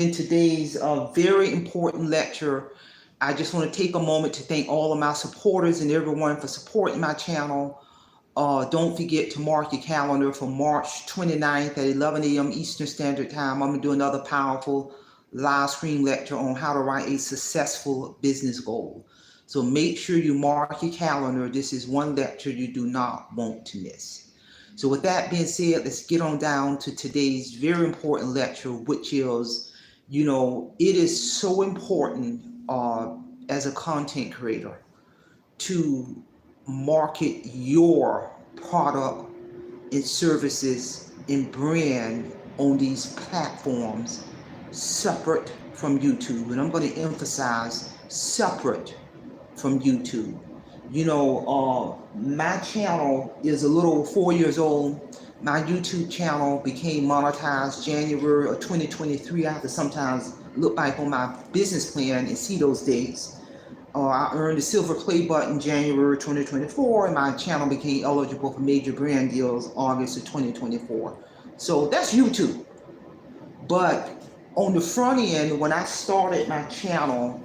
In today's very important lecture, I just want to take a moment to thank all of my supporters and everyone for supporting my channel. Don't forget to mark your calendar for March 29th at 11 a.m. Eastern Standard Time. I'm going to do another powerful live stream lecture on how to write a successful business goal. So make sure you mark your calendar. This is one lecture you do not want to miss. So with that being said, let's get on down to today's very important lecture, which is, it is so important as a content creator to market your product and services and brand on these platforms separate from YouTube. And I'm going to emphasize separate from YouTube. My channel is a little 4 years old. My YouTube channel became monetized January of 2023. I have to sometimes look back on my business plan and see those dates. I earned the silver play button January 2024, and my channel became eligible for major brand deals August of 2024. So that's YouTube. But on the front end, when I started my channel,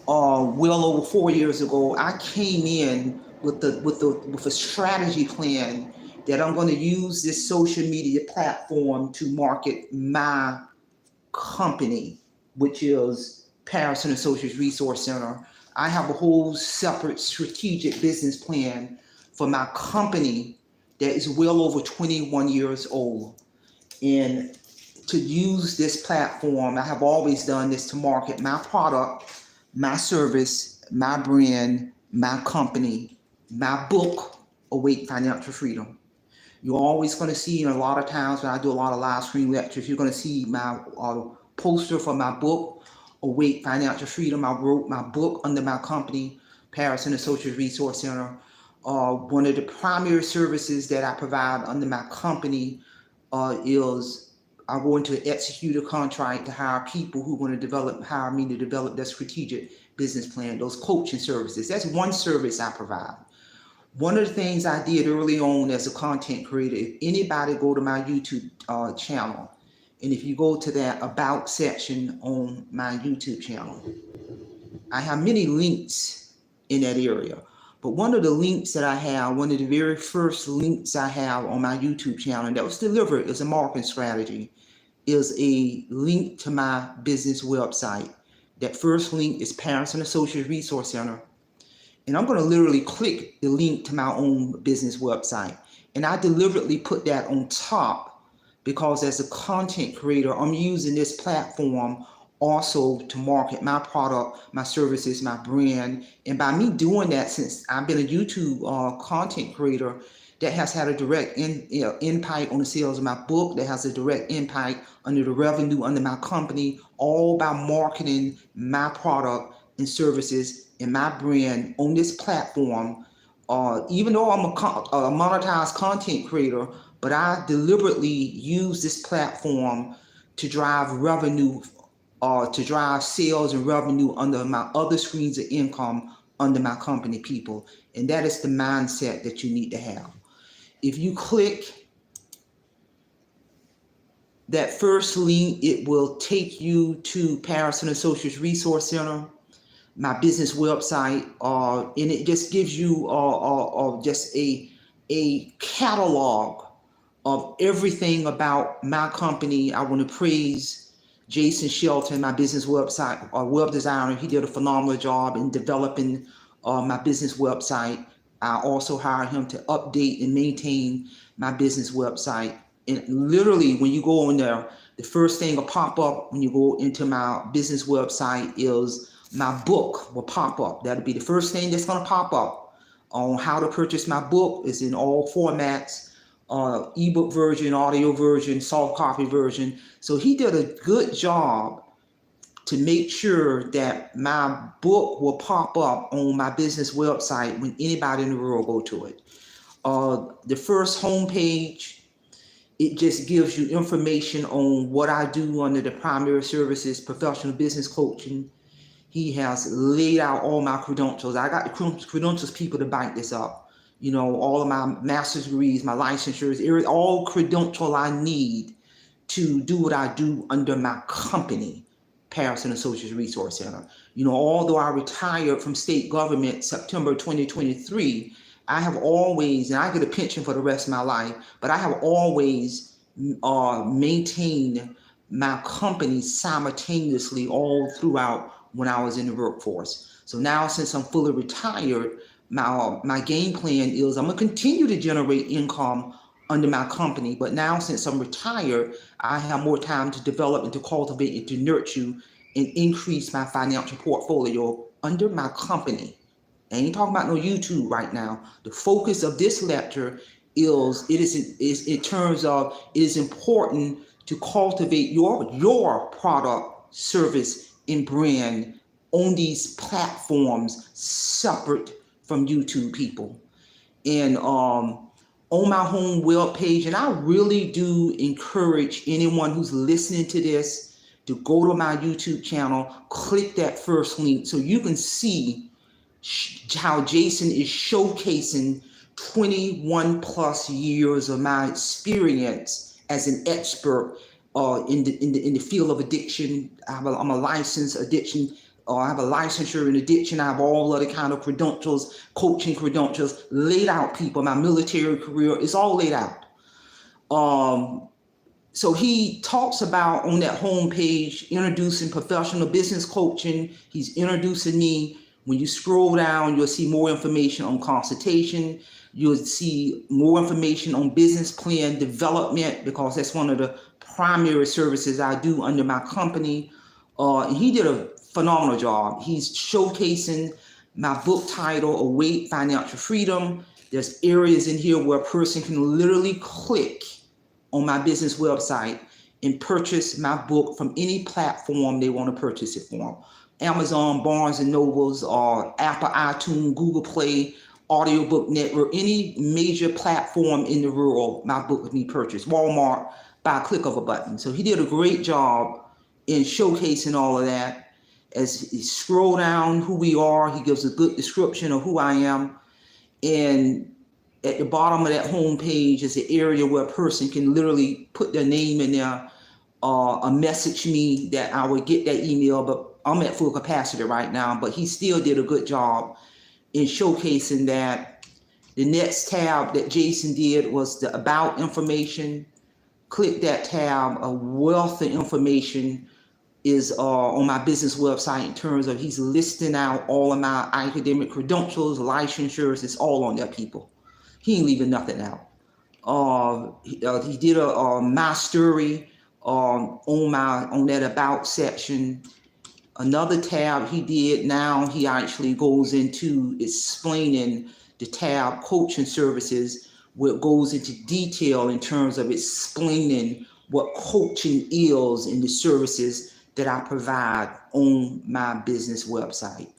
well over 4 years ago, I came in with a strategy plan that I'm going to use this social media platform to market my company, which is Patterson Associates Resource Center. I have a whole separate strategic business plan for my company that is well over 21 years old. And to use this platform, I have always done this to market my product, my service, my brand, my company, my book, Awake Financial Freedom. You're always going to see, a lot of times when I do a lot of live stream lectures, you're going to see my poster for my book, Awake Financial Freedom. I wrote my book under my company, Patterson Associates Resource Center. One of the primary services that I provide under my company is I go into execute a contract to hire people who are going to hire me to develop their strategic business plan, those coaching services. That's one service I provide. One of the things I did early on as a content creator, if anybody go to my YouTube channel, and if you go to that About section on my YouTube channel, I have many links in that area. But one of the links that I have, one of the very first links I have on my YouTube channel, and that was delivered as a marketing strategy, is a link to my business website. That first link is Patterson Associates Resource Center. And I'm going to literally click the link to my own business website. And I deliberately put that on top because as a content creator, I'm using this platform also to market my product, my services, my brand. And by me doing that, since I've been a YouTube content creator, that has had a direct impact on the sales of my book, that has a direct impact under the revenue under my company, all by marketing my product and services and my brand on this platform. Even though I'm a monetized content creator, but I deliberately use this platform to drive revenue, to drive sales and revenue under my other streams of income under my company, people. And that is the mindset that you need to have. If you click that first link, it will take you to Patterson Associates Resource Center, my business website, and it just gives you just a catalog of everything about my company. I want to praise Jason Shelton, my business website web designer. He did a phenomenal job in developing my business website. I also hired him to update and maintain my business website. And literally, when you go on there, the first thing will pop up when you go into my business website is my book will pop up. That'll be the first thing that's going to pop up on how to purchase my book. It's in all formats, ebook version, audio version, soft copy version. So he did a good job to make sure that my book will pop up on my business website when anybody in the world go to it. The first homepage, it just gives you information on what I do under the primary services, professional business coaching. He has laid out all my credentials. I got the credentials people to back this up. All of my master's degrees, my licensures, all credential I need to do what I do under my company. Parents and Associates Resource Center. You know, although I retired from state government September 2023, I have always, and I get a pension for the rest of my life, but I have always maintained my company simultaneously all throughout when I was in the workforce. So now, since I'm fully retired, my game plan is I'm gonna continue to generate income under my company, but now since I'm retired, I have more time to develop and to cultivate and to nurture and increase my financial portfolio under my company. I ain't talking about no YouTube right now. The focus of this lecture is in terms of it is important to cultivate your product, service, and brand on these platforms separate from YouTube people. And on my home web page, and I really do encourage anyone who's listening to this to go to my YouTube channel, click that first link so you can see how Jason is showcasing 21 plus years of my experience as an expert in the field of addiction. I'm a licensed addiction. I have a licensure in addiction. I have all other kind of credentials, coaching credentials laid out. People, my military career is all laid out. So he talks about on that homepage introducing professional business coaching. He's introducing me. When you scroll down, you'll see more information on consultation. You'll see more information on business plan development, because that's one of the primary services I do under my company. And he did a phenomenal job. He's showcasing my book title, Await Financial Freedom. There's areas in here where a person can literally click on my business website and purchase my book from any platform they want to purchase it from. Amazon, Barnes and Nobles, or Apple, iTunes, Google Play, Audiobook Network, any major platform in the world, my book can be purchased. Walmart, by a click of a button. So he did a great job in showcasing all of that. As he scroll down who we are, he gives a good description of who I am. And at the bottom of that home page is an area where a person can literally put their name in there, or message me that I would get that email, but I'm at full capacity right now. But he still did a good job in showcasing that. The next tab that Jason did was the About information. Click that tab. A wealth of information is on my business website in terms of he's listing out all of my academic credentials, licensures. It's all on there, people. He ain't leaving nothing out. He did a my story on that About section. Another tab he did, now he actually goes into explaining the tab coaching services, where it goes into detail in terms of explaining what coaching is and the services that I provide on my business website.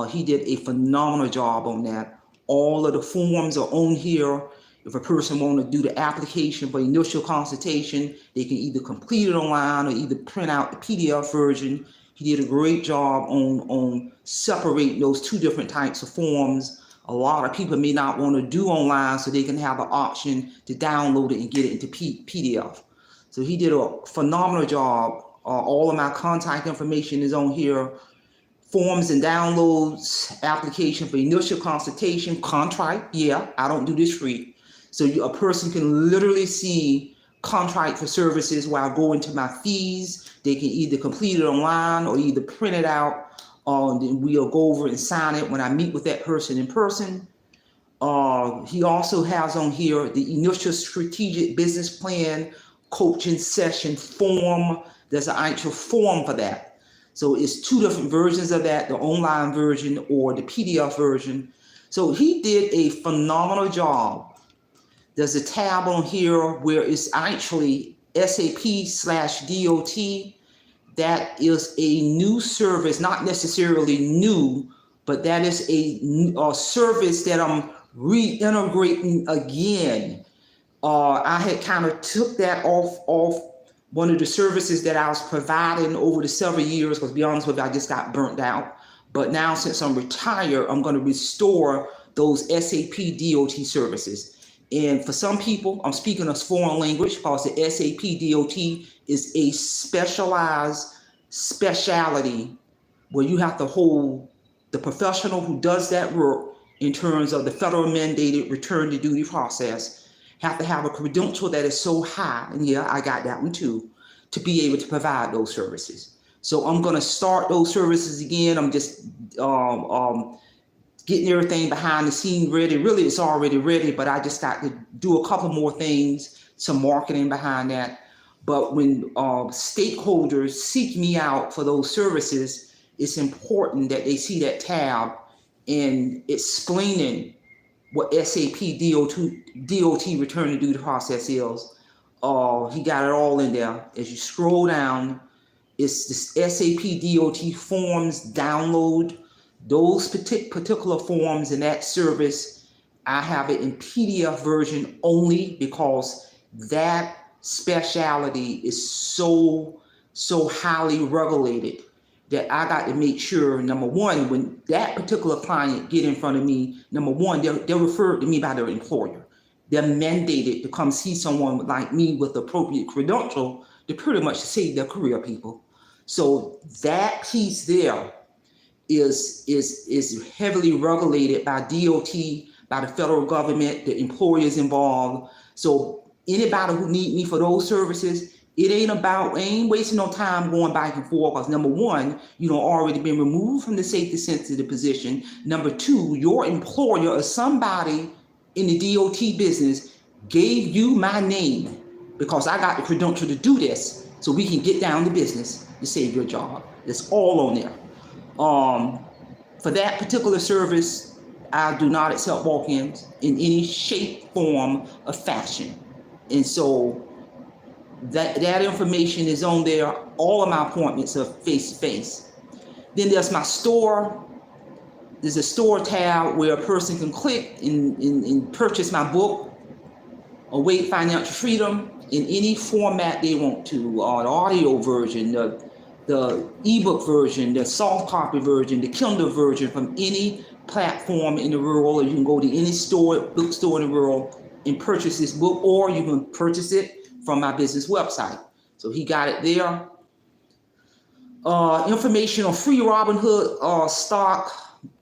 He did a phenomenal job on that. All of the forms are on here. If a person want to do the application for initial consultation, they can either complete it online or either print out the PDF version. He did a great job on separating those two different types of forms. A lot of people may not want to do online, so they can have an option to download it and get it into PDF. So he did a phenomenal job. All of my contact information is on here. Forms and downloads, application for initial consultation, contract. Yeah, I don't do this free. So a person can literally see contract for services where I go into my fees. They can either complete it online or either print it out. Then we'll go over and sign it when I meet with that person in person. He also has on here the initial strategic business plan coaching session form. There's an actual form for that. So it's two different versions of that, the online version or the PDF version. So he did a phenomenal job. There's a tab on here where it's actually SAP/DOT. That is a new service, not necessarily new, but that is a service that I'm reintegrating again. I had kind of took that off one of the services that I was providing over the several years, because to be honest with you, I just got burnt out. But now since I'm retired, I'm going to restore those SAP DOT services. And for some people, I'm speaking a foreign language because the SAP DOT is a specialized speciality where you have to hold the professional who does that work in terms of the federal mandated return to duty process, have to have a credential that is so high, and yeah, I got that one too, to be able to provide those services. So I'm going to start those services again. I'm just getting everything behind the scene ready. Really, it's already ready, but I just got to do a couple more things, some marketing behind that. But when stakeholders seek me out for those services, it's important that they see that tab and explaining what SAP DOT return to duty process is. He got it all in there. As you scroll down, it's this SAP DOT forms download. Those particular forms in that service, I have it in PDF version only because that specialty is so highly regulated that I got to make sure, number one, when that particular client get in front of me, number one, they're referred to me by their employer. They're mandated to come see someone like me with appropriate credential to pretty much save their career, people. So that piece there is heavily regulated by DOT, by the federal government, the employers involved. So anybody who need me for those services, it ain't wasting no time going back and forth, because number one, you know, already been removed from the safety sensitive position. Number two, your employer or somebody in the DOT business gave you my name because I got the credential to do this, so we can get down to business to save your job. It's all on there. For that particular service, I do not accept walk-ins in any shape, form, or fashion. And so that information is on there. All of my appointments are face-to-face. Then there's my store. There's a store tab where a person can click and purchase my book, Awake Financial Freedom, in any format they want to. The audio version, the ebook version, the soft copy version, the Kindle version, from any platform in the world, or you can go to any bookstore in the world and purchase this book, or you can purchase it from my business website. So he got it there. Information on free Robinhood stock,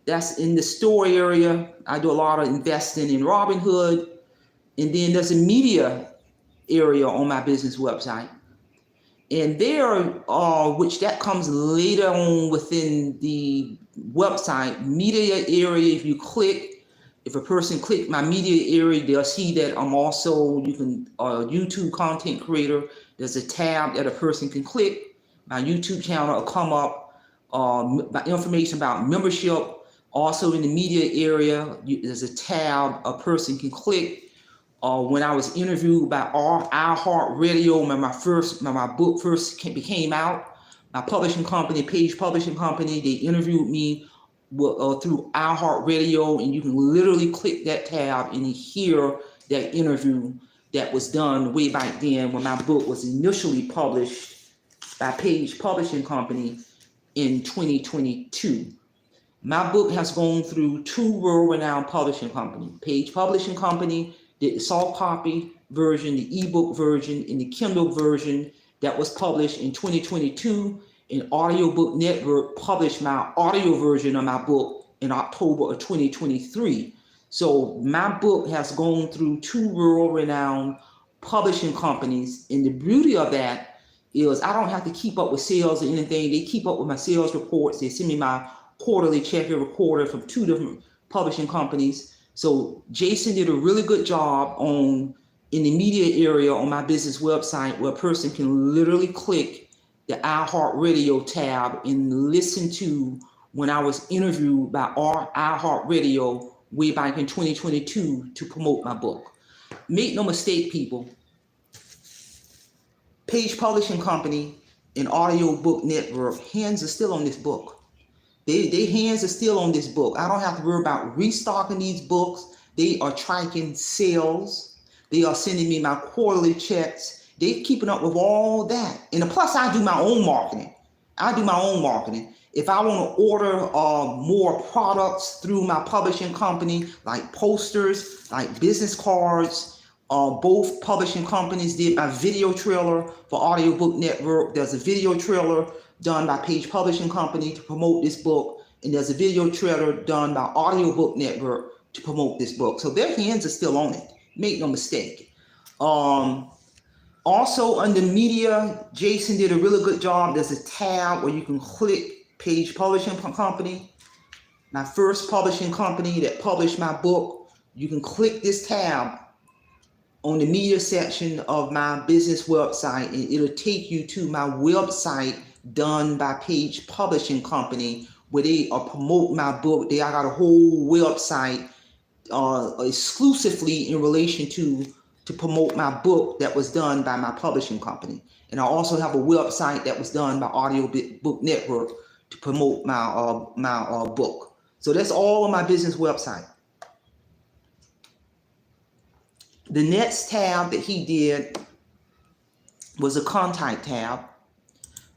that's in the store area. I do a lot of investing in Robinhood. And then there's a media area on my business website. And there, which that comes later on within the website, media area, if a person click my media area, they'll see that I'm also, YouTube content creator. There's a tab that a person can click. My YouTube channel will come up, information about membership. Also in the media area, there's a tab a person can click. When I was interviewed by iHeartRadio, when my book first came out, my publishing company, Page Publishing Company, they interviewed me through iHeartRadio, and you can literally click that tab and hear that interview that was done way back then when my book was initially published by Page Publishing Company in 2022. My book has gone through two world-renowned publishing companies. Page Publishing Company did the soft copy version, the ebook version, and the Kindle version that was published in 2022. And Audiobook Network published my audio version of my book in October of 2023. So my book has gone through two world-renowned publishing companies. And the beauty of that is I don't have to keep up with sales or anything. They keep up with my sales reports. They send me my quarterly check every quarter from two different publishing companies. So Jason did a really good job in the media area on my business website, where a person can literally click the iHeartRadio tab and listen to when I was interviewed by iHeartRadio way back in 2022 to promote my book. Make no mistake, people. Page Publishing Company and Audiobook Network, hands are still on this book. Their hands are still on this book. I don't have to worry about restocking these books. They are tracking sales. They are sending me my quarterly checks. They're keeping up with all that. And plus, I do my own marketing. If I want to order more products through my publishing company, like posters, like business cards, both publishing companies did my video trailer for Audiobook Network. There's a video trailer done by Page Publishing Company to promote this book. And there's a video trailer done by Audiobook Network to promote this book. So their hands are still on it. Make no mistake. Also under media, Jason did a really good job. There's a tab where you can click Page Publishing Company. My first publishing company that published my book. You can click this tab on the media section of my business website, and it'll take you to my website done by Page Publishing Company, where they promote my book. I got a whole website exclusively in relation to promote my book that was done by my publishing company. And I also have a website that was done by Audiobook Network to promote my book. So that's all on my business website. The next tab that he did was a contact tab.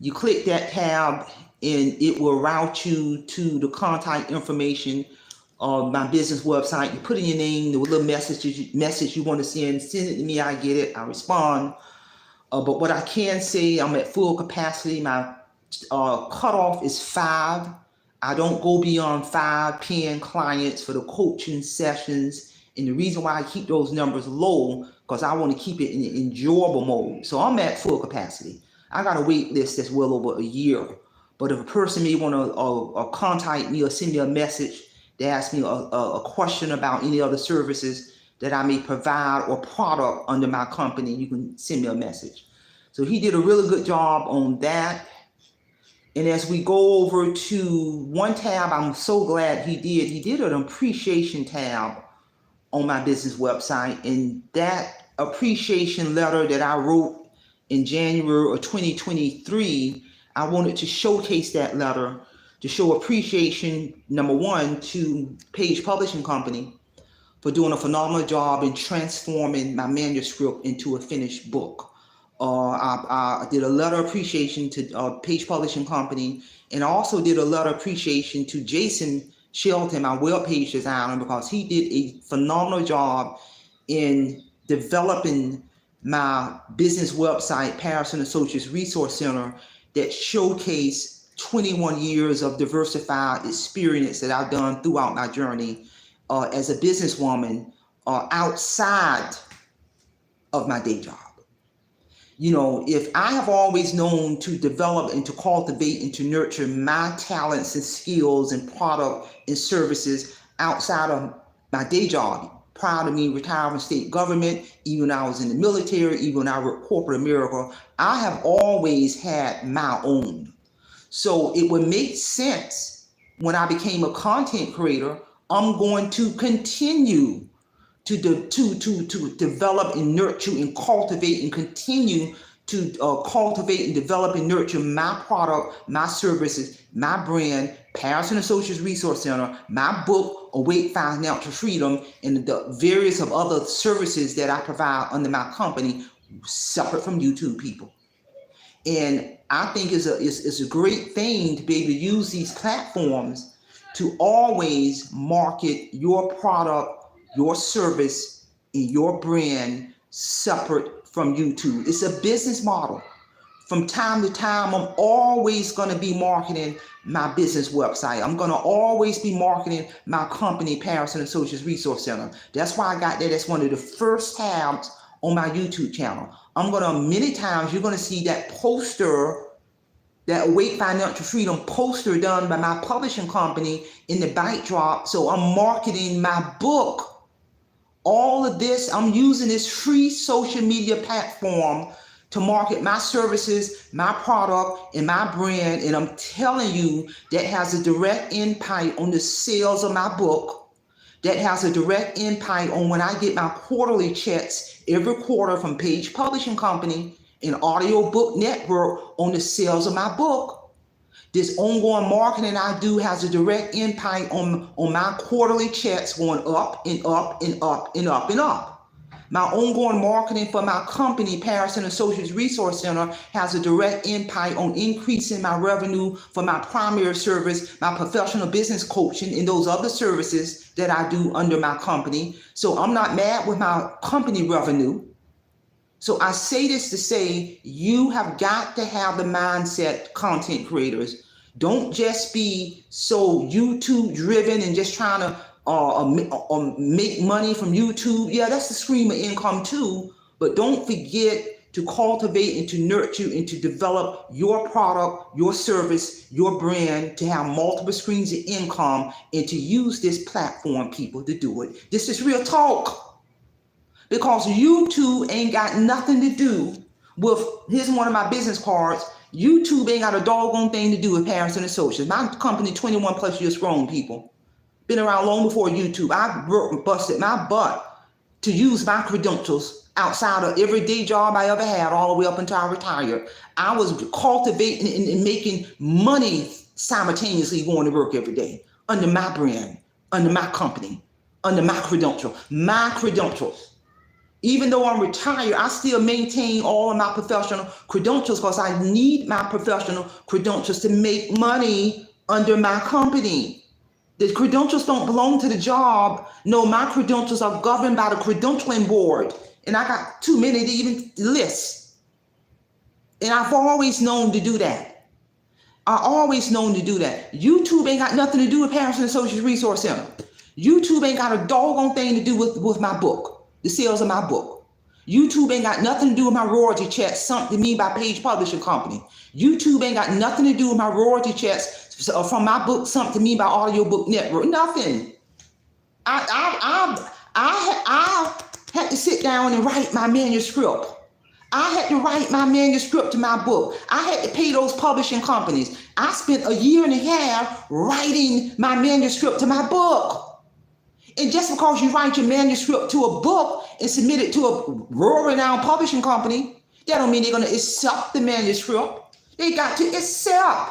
You click that tab and it will route you to the contact information of my business website. You put in your name, the little message you want to send it to me, I get it, I respond. But what I can say, I'm at full capacity. My cutoff is 5. I don't go beyond 5 paying clients for the coaching sessions. And the reason why I keep those numbers low, because I want to keep it in an enjoyable mode. So I'm at full capacity. I got a wait list that's well over a year. But if a person may want to contact me or send me a message, they ask me a question about any other services that I may provide or product under my company, you can send me a message. So he did a really good job on that. And as we go over to one tab, I'm so glad he did an appreciation tab on my business website. And that appreciation letter that I wrote in January of 2023, I wanted to showcase that letter to show appreciation, number one, to Page Publishing Company for doing a phenomenal job in transforming my manuscript into a finished book. I did a letter of appreciation to Page Publishing Company, and I also did a letter of appreciation to Jason Shelton, my web page designer, because he did a phenomenal job in developing my business website, Paris and Associates Resource Center, that showcased 21 years of diversified experience that I've done throughout my journey as a businesswoman outside of my day job. You know, if I have always known to develop and to cultivate and to nurture my talents and skills and product and services outside of my day job, prior to me retiring from state government, even when I was in the military, even when I worked corporate America, I have always had my own. So it would make sense when I became a content creator, I'm going to continue to develop and nurture and cultivate and continue to cultivate and develop and nurture my product, my services, my brand, Paris and Associates Resource Center, my book, Awake Financial Freedom, and the various of other services that I provide under my company, separate from YouTube, people. And I think it's a great thing to be able to use these platforms to always market your product, your service, and your brand separate from YouTube. It's a business model. From time to time, I'm always going to be marketing my business website. I'm going to always be marketing my company, Paris and Associates Resource Center. That's why I got that. That's one of the first tabs on my YouTube channel. Many times you're going to see that poster, that Awake Financial Freedom poster done by my publishing company in the backdrop. So I'm marketing my book. All of this, I'm using this free social media platform to market my services, my product, and my brand. And I'm telling you, that has a direct impact on the sales of my book. That has a direct impact on when I get my quarterly checks every quarter from Page Publishing Company and Audiobook Network on the sales of my book. This ongoing marketing I do has a direct impact on my quarterly checks going up and up and up and up and up. My ongoing marketing for my company, Paris and Associates Resource Center, has a direct impact on increasing my revenue for my primary service, my professional business coaching, and those other services that I do under my company. So I'm not mad with my company revenue. So I say this to say, you have got to have the mindset, content creators. Don't just be so YouTube driven and just trying to make money from YouTube. Yeah, that's the stream of income too. But don't forget to cultivate and to nurture and to develop your product, your service, your brand, to have multiple streams of income and to use this platform, people, to do it. This is real talk. Because YouTube ain't got nothing to do with, here's one of my business cards, YouTube ain't got a doggone thing to do with parents and associates. My company, 21 plus years strong, people. Been around long before YouTube. I busted my butt to use my credentials outside of every day job I ever had all the way up until I retired. I was cultivating and making money simultaneously going to work every day under my brand, under my company, under my credentials. Even though I'm retired, I still maintain all of my professional credentials because I need my professional credentials to make money under my company. The credentials don't belong to the job. No, my credentials are governed by the credentialing board. And I got too many to even list. And I've always known to do that. YouTube ain't got nothing to do with Parents and Associates Resource Center. YouTube ain't got a doggone thing to do with my book. The sales of my book. YouTube ain't got nothing to do with my royalty checks sent to me by Page Publishing Company. YouTube ain't got nothing to do with my royalty checks from my book sent to me by Audiobook Network. Nothing. I had to sit down and write my manuscript. I had to write my manuscript to my book. I had to pay those publishing companies. I spent a year and a half writing my manuscript to my book. And just because you write your manuscript to a book and submit it to a world-renowned publishing company, that don't mean they're going to accept the manuscript. They got to accept.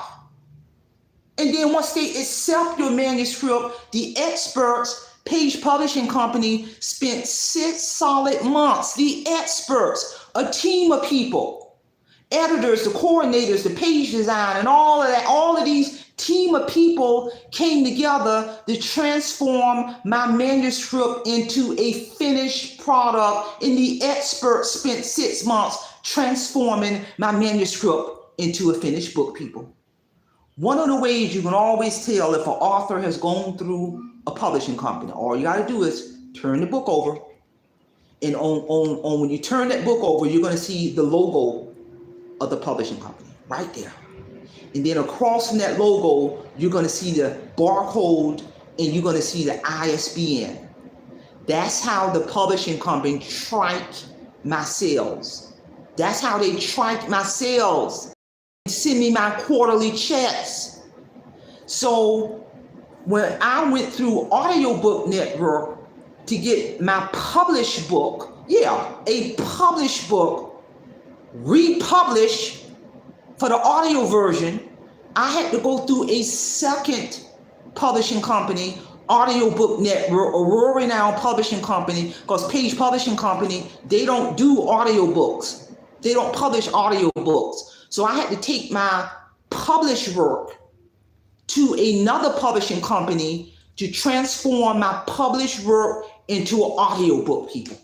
And then once they accept your manuscript, the experts, Page Publishing Company, spent 6 solid months. The experts, a team of people, editors, the coordinators, the page design, and all of that, all of these team of people came together to transform my manuscript into a finished product. And the experts spent 6 months transforming my manuscript into a finished book, people. One of the ways you can always tell if an author has gone through a publishing company, all you got to do is turn the book over. And on when you turn that book over, you're going to see the logo of the publishing company right there. And then across from that logo, you're going to see the barcode and you're going to see the ISBN. That's how the publishing company tracked my sales. That's how they tracked my sales. Send me my quarterly checks. So when I went through Audiobook Network to get my published book, a published book, republished for the audio version, I had to go through a second publishing company, Audiobook Network, a world-renowned publishing company, because Page Publishing Company, they don't do audiobooks. They don't publish audiobooks. So I had to take my published work to another publishing company to transform my published work into an audiobook, people.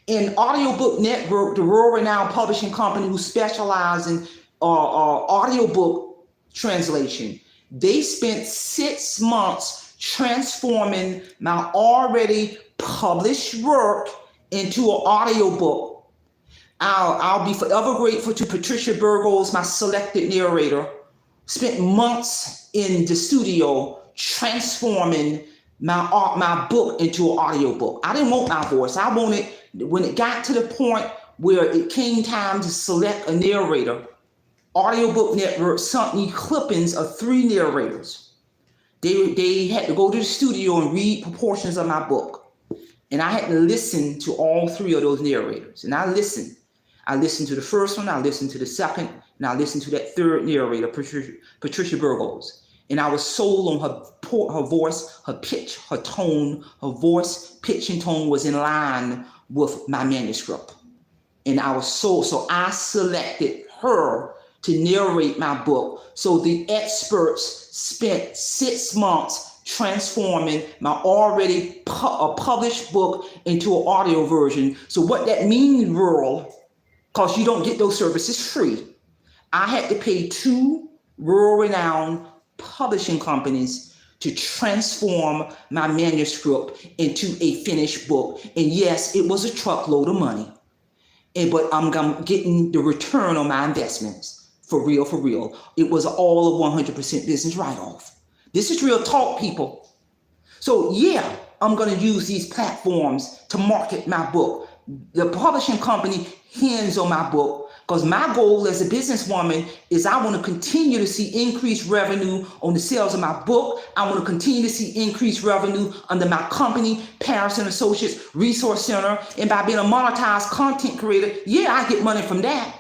In Audiobook Network, the world-renowned publishing company who specializes in audiobook translation, they spent 6 months transforming my already published work into an audiobook. I'll be forever grateful to Patricia Burgos, my selected narrator. Spent months in the studio transforming my book into an audiobook. I didn't want my voice. I wanted, when it got to the point where it came time to select a narrator, Audiobook Network sent me clippings of 3 narrators. They had to go to the studio and read portions of my book. And I had to listen to all 3 of those narrators. And I listened. I listened to the first one, I listened to the second, and I listened to that 3rd narrator, Patricia Burgos. And I was sold on her voice, her pitch, her tone. Her voice, pitch, and tone was in line with my manuscript. And I was sold, so I selected her to narrate my book. So the experts spent 6 months transforming my already published book into an audio version. So what that means, rural, because you don't get those services free, I had to pay 2 world-renowned publishing companies to transform my manuscript into a finished book. And yes, it was a truckload of money. But I'm getting the return on my investments. For real, for real. It was all a 100% business write-off. This is real talk, people. So yeah, I'm going to use these platforms to market my book. The publishing company hands on my book, because my goal as a businesswoman is I want to continue to see increased revenue on the sales of my book. I want to continue to see increased revenue under my company, Parents and Associates Resource Center. And by being a monetized content creator, yeah, I get money from that.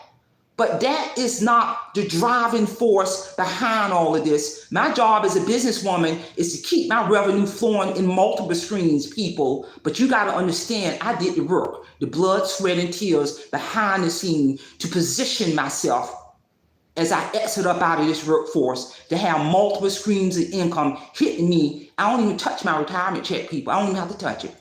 But that is not the driving force behind all of this. My job as a businesswoman is to keep my revenue flowing in multiple streams, people. But you got to understand, I did the work, the blood, sweat, and tears behind the scene to position myself as I exit up out of this workforce to have multiple streams of income hitting me. I don't even touch my retirement check, people. I don't even have to touch it.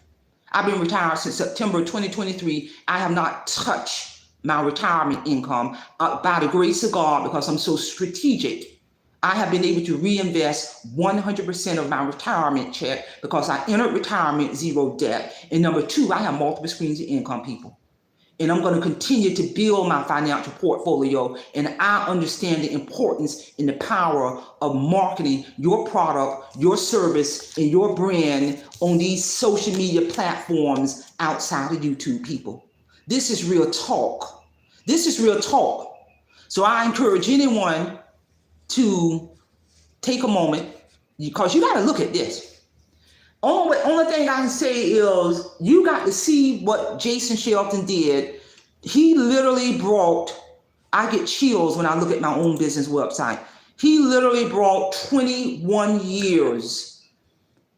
I've been retired since September 2023. I have not touched my retirement income by the grace of God, because I'm so strategic. I have been able to reinvest 100% of my retirement check because I entered retirement zero debt. And number 2, I have multiple streams of income, people. And I'm going to continue to build my financial portfolio. And I understand the importance and the power of marketing your product, your service, and your brand on these social media platforms outside of YouTube, people. This is real talk. This is real talk. So I encourage anyone to take a moment, because you got to look at this. Only thing I can say is you got to see what Jason Shelton did. He literally brought, I get chills when I look at my own business website. He literally brought 21 years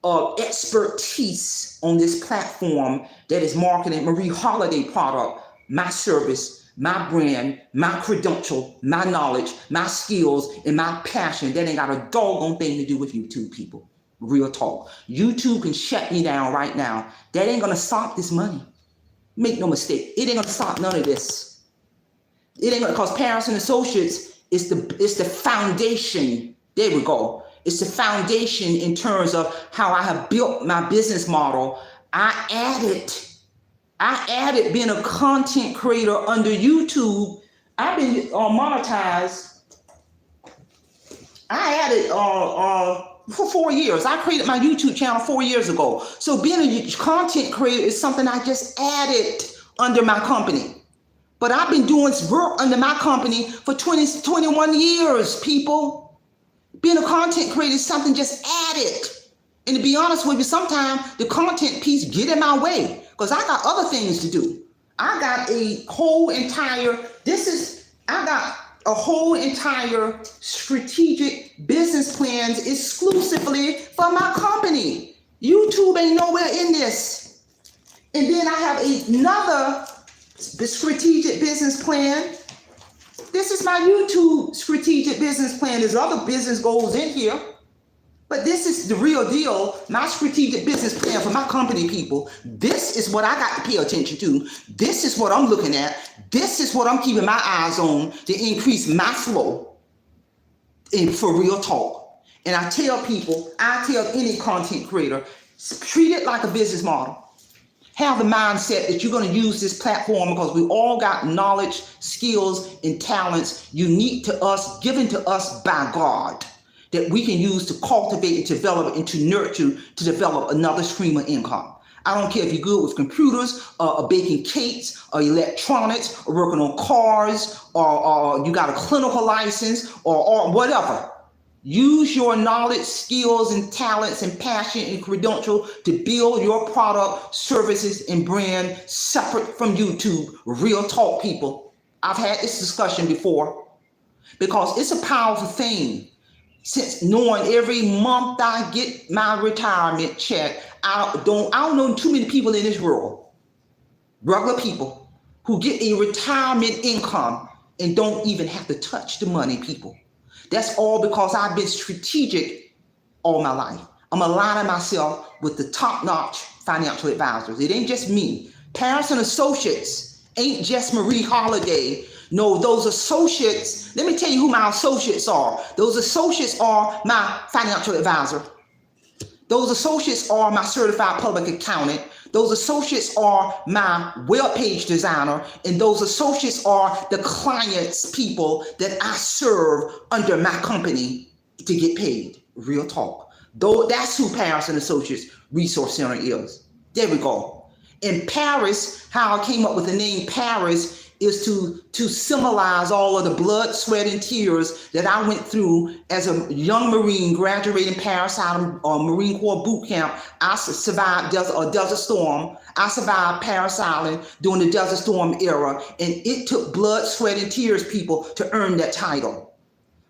of expertise on this platform that is marketing Marie Holiday product, my service, my brand, my credential, my knowledge, my skills, and my passion. That ain't got a doggone thing to do with YouTube, people. Real talk. YouTube can shut me down right now. That ain't gonna stop this money. Make no mistake. It ain't gonna stop none of this. It ain't gonna, because Parents and Associates is the foundation. There we go. It's the foundation in terms of how I have built my business model. I added being a content creator under YouTube. I've been monetized. I added for 4 years. I created my YouTube channel 4 years ago. So being a content creator is something I just added under my company. But I've been doing work under my company for 21 years, people. Being a content creator is something just added. And to be honest with you, sometimes the content piece get in my way because I got other things to do. I got a whole entire strategic business plans exclusively for my company. YouTube ain't nowhere in this. And then I have another strategic business plan. This is my YouTube strategic business plan. There's other business goals in here, but this is the real deal. My strategic business plan for my company, people. This is what I got to pay attention to. This is what I'm looking at. This is what I'm keeping my eyes on to increase my flow and for real talk. And I tell people, I tell any content creator, treat it like a business model. Have the mindset that you're going to use this platform because we all got knowledge, skills, and talents unique to us, given to us by God, that we can use to cultivate and develop and to nurture to develop another stream of income. I don't care if you're good with computers, or baking cakes, or electronics, or working on cars, or you got a clinical license, or whatever. Use your knowledge, skills, and talents, and passion and credential to build your product, services, and brand separate from YouTube. Real talk, people. I've had this discussion before because it's a powerful thing. Since knowing every month I get my retirement check, I don't know too many people in this world, regular people, who get a retirement income and don't even have to touch the money, people. That's all because I've been strategic all my life. I'm aligning myself with the top-notch financial advisors. It ain't just me. Parents and Associates ain't just Marie Holiday. No, those associates, let me tell you who my associates are. Those associates are my financial advisor. Those associates are my certified public accountant. Those associates are my web page designer. And those associates are the clients, people that I serve under my company to get paid. Real talk. Though that's who Parents and Associates Resource Center is. There we go. In Paris, how I came up with the name Paris is to symbolize all of the blood, sweat, and tears that I went through as a young Marine graduating Paris Island Marine Corps boot camp. I survived a Desert Storm. I survived Paris Island during the Desert Storm era, and it took blood, sweat, and tears, people, to earn that title.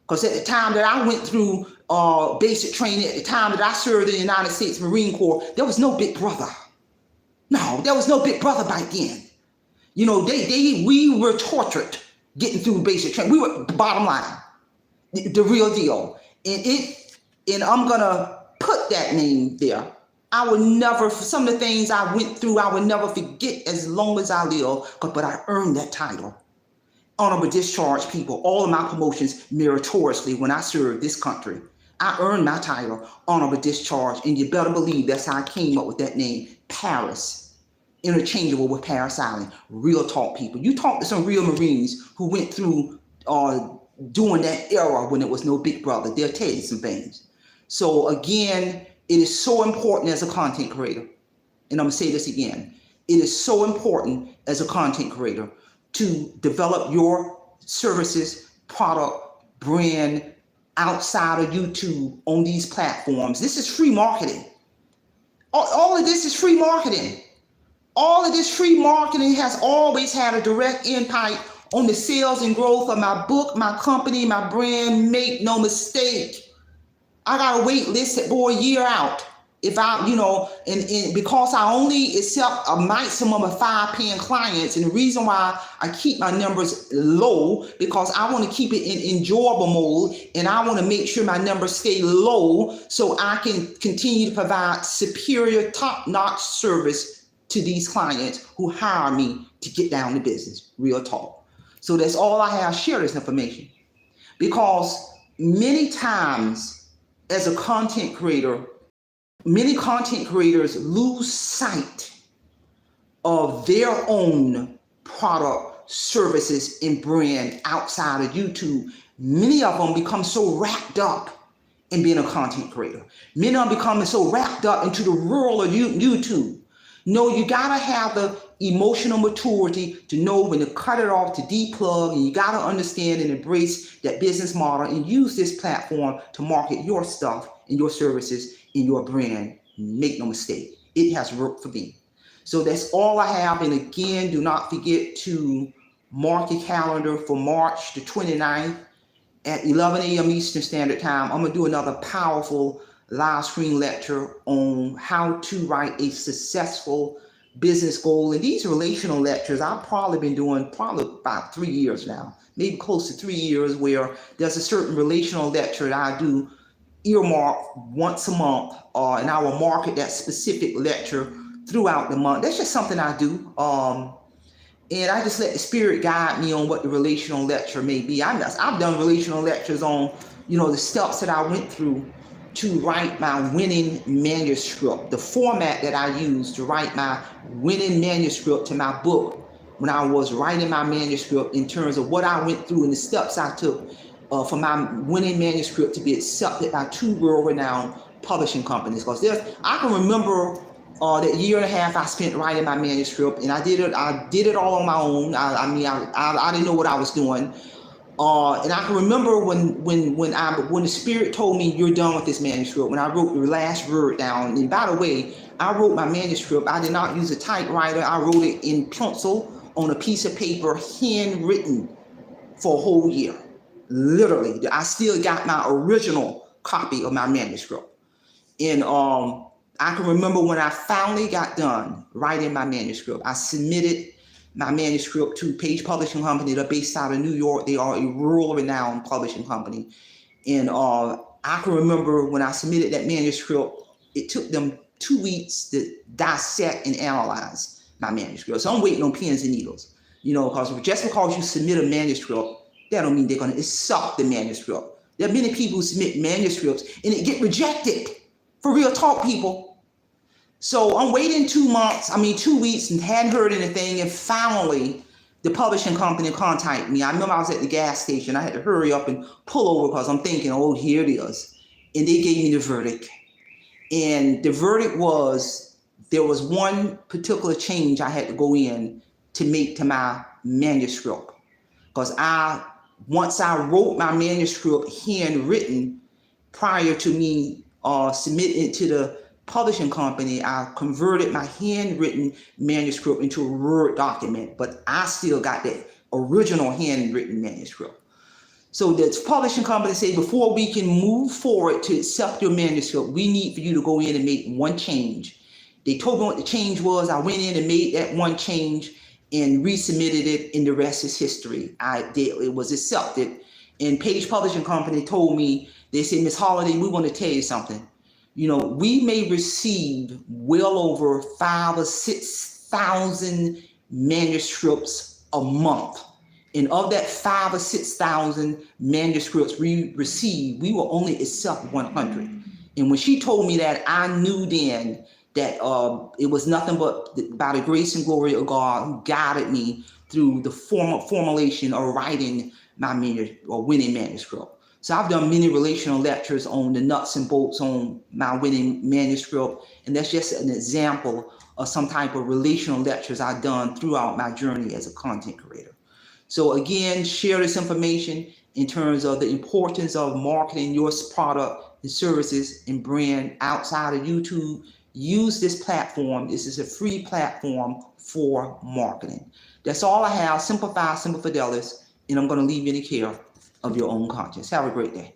Because at the time that I went through basic training, at the time that I served in the United States Marine Corps, there was no big brother. No, there was no big brother back then. You know, we were tortured getting through basic training. We were the bottom line, the real deal. And I'm gonna put that name there. I will never, for some of the things I went through, I will never forget as long as I live. But I earned that title. Honorable discharge, people. All of my promotions meritoriously when I served this country. I earned my title, honorable discharge, and you better believe that's how I came up with that name, Paris. Interchangeable with Paris Island. Real talk, people. You talk to some real Marines who went through during that era when it was no big brother. They'll tell you some things. So again, it is so important as a content creator. And I'm gonna say this again. It is so important as a content creator to develop your services, product, brand outside of YouTube on these platforms. This is free marketing. All of this is free marketing. All of this free marketing has always had a direct impact on the sales and growth of my book, my company, my brand. Make no mistake. I got a wait list that for a year out. If I, and because I only accept a maximum of 5 paying clients, and the reason why I keep my numbers low, because I want to keep it in enjoyable mode, and I want to make sure my numbers stay low so I can continue to provide superior, top-notch service to these clients who hire me to get down to business. Real talk. So that's all I have. Share this information, because many times as a content creator, many content creators lose sight of their own product, services, and brand outside of YouTube. Many of them become so wrapped up in being a content creator. Many of them becoming so wrapped up into the world of YouTube. No, you gotta have the emotional maturity to know when to cut it off, to deplug, and you gotta understand and embrace that business model and use this platform to market your stuff and your services and your brand. Make no mistake, it has worked for me. So that's all I have. And again, do not forget to mark your calendar for March the 29th at 11 a.m. Eastern Standard Time. I'm gonna do another powerful live stream lecture on how to write a successful business goal. And these relational lectures I've probably been doing about 3 years now, maybe close to 3 years, where there's a certain relational lecture that I do earmark once a month, and I will market that specific lecture throughout the month. That's just something I do. And I just let the spirit guide me on what the relational lecture may be. I've done relational lectures on, the steps that I went through to write my winning manuscript, the format that I used to write my winning manuscript to my book when I was writing my manuscript, in terms of what I went through and the steps I took for my winning manuscript to be accepted by 2 world-renowned publishing companies. Because I can remember that year and a half I spent writing my manuscript, and I did it all on my own. I didn't know what I was doing. And I can remember when the spirit told me, you're done with this manuscript, when I wrote the last word down. And by the way, I wrote my manuscript. I did not use a typewriter. I wrote it in pencil on a piece of paper, handwritten, for a whole year. Literally, I still got my original copy of my manuscript. And I can remember when I finally got done writing my manuscript, I submitted my manuscript to Page Publishing Company. They're based out of New York. They are a world-renowned publishing company. And I can remember when I submitted that manuscript, it took them 2 weeks to dissect and analyze my manuscript. So I'm waiting on pins and needles, because just because you submit a manuscript, that don't mean they're going to accept the manuscript. There are many people who submit manuscripts and it get rejected. For real talk, people. So I'm waiting 2 weeks and hadn't heard anything. And finally, the publishing company contacted me. I remember I was at the gas station. I had to hurry up and pull over because I'm thinking, oh, here it is. And they gave me the verdict. And the verdict was, there was one particular change I had to go in to make to my manuscript. Because once I wrote my manuscript handwritten, prior to me submitting it to the publishing company, I converted my handwritten manuscript into a Word document, but I still got that original handwritten manuscript. So the publishing company said, before we can move forward to accept your manuscript, we need for you to go in and make one change. They told me what the change was. I went in and made that one change and resubmitted it, and the rest is history. It was accepted. And Page Publishing Company told me, they said, Ms. Holiday, we want to tell you something. We may receive well over 5,000 or 6,000 manuscripts a month. And of that 5,000 or 6,000 manuscripts we receive, we will only accept 100. And when she told me that, I knew then that it was nothing but by the grace and glory of God who guided me through the formulation or writing my winning manuscript. So I've done many relational lectures on the nuts and bolts on my winning manuscript, and that's just an example of some type of relational lectures I've done throughout my journey as a content creator. So again, share this information in terms of the importance of marketing your product and services and brand outside of YouTube. Use this platform. This is a free platform for marketing. That's all I have. Simplify, Simple Fidelis, and I'm going to leave you in the care of your own conscience. Have a great day.